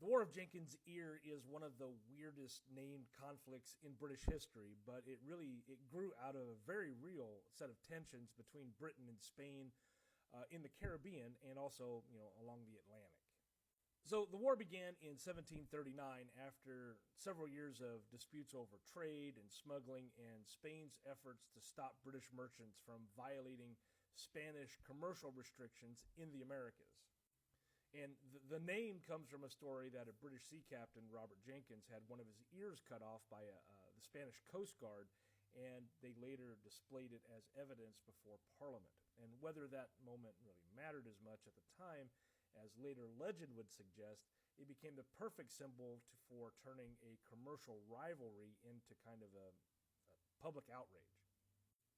War of Jenkins Ear is one of the weirdest named conflicts in British history, but it grew out of a very real set of tensions between Britain and Spain in the Caribbean and also along the Atlantic. So the war began in 1739 after several years of disputes over trade and smuggling and Spain's efforts to stop British merchants from violating Spanish commercial restrictions in the Americas. And the name comes from a story that a British sea captain, Robert Jenkins, had one of his ears cut off by the Spanish Coast Guard, and they later displayed it as evidence before Parliament. And whether that moment really mattered as much at the time, as later legend would suggest, it became the perfect symbol for turning a commercial rivalry into kind of a public outrage.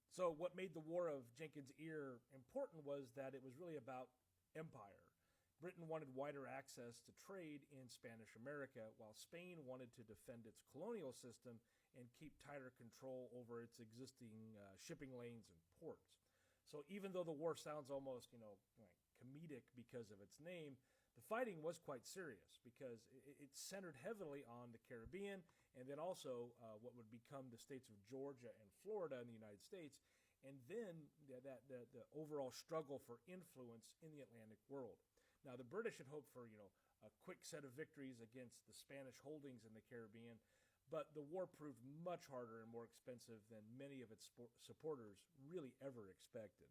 So what made the War of Jenkins Ear important was that it was really about empire. Britain wanted wider access to trade in Spanish America, while Spain wanted to defend its colonial system and keep tighter control over its existing shipping lanes and ports. So even though the war sounds almost, like comedic because of its name, the fighting was quite serious because it centered heavily on the Caribbean and then also what would become the states of Georgia and Florida in the United States, and then the overall struggle for influence in the Atlantic world. Now, the British had hoped for, a quick set of victories against the Spanish holdings in the Caribbean, but the war proved much harder and more expensive than many of its supporters really ever expected.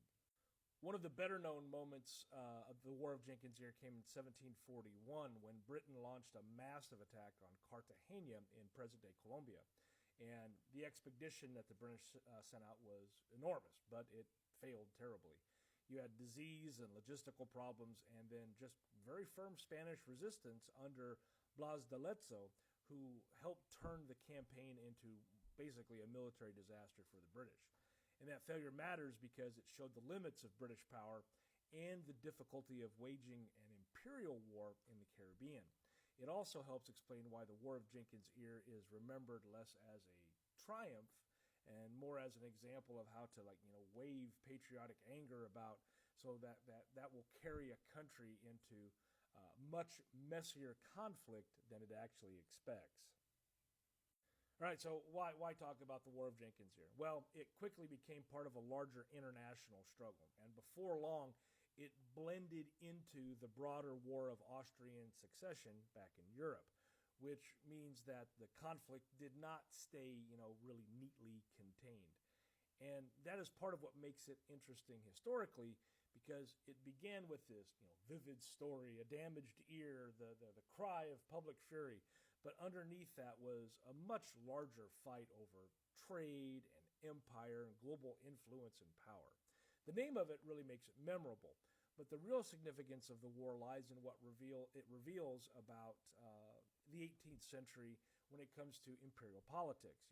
One of the better-known moments of the War of Jenkins Ear came in 1741 when Britain launched a massive attack on Cartagena in present-day Colombia. And the expedition that the British sent out was enormous, but it failed terribly. You had disease and logistical problems, and then just very firm Spanish resistance under Blas de Lezo, who helped turn the campaign into basically a military disaster for the British. And that failure matters because it showed the limits of British power and the difficulty of waging an imperial war in the Caribbean. It also helps explain why the War of Jenkins Ear is remembered less as a triumph and more as an example of how to wave patriotic anger about so that will carry a country into much messier conflict than it actually expects. All right, so why talk about the War of Jenkins Ear? Well, it quickly became part of a larger international struggle, and before long, it blended into the broader War of Austrian Succession back in Europe, which means that the conflict did not stay, really neatly contained. And that is part of what makes it interesting historically, because it began with this, vivid story, a damaged ear, the cry of public fury. But underneath that was a much larger fight over trade and empire and global influence and power. The name of it really makes it memorable. But the real significance of the war lies in what it reveals about the 18th century when it comes to imperial politics.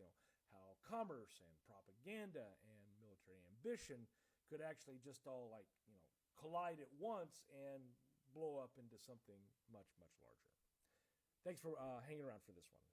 How commerce and propaganda and military ambition could actually just all collide at once and blow up into something much, much larger. Thanks for hanging around for this one.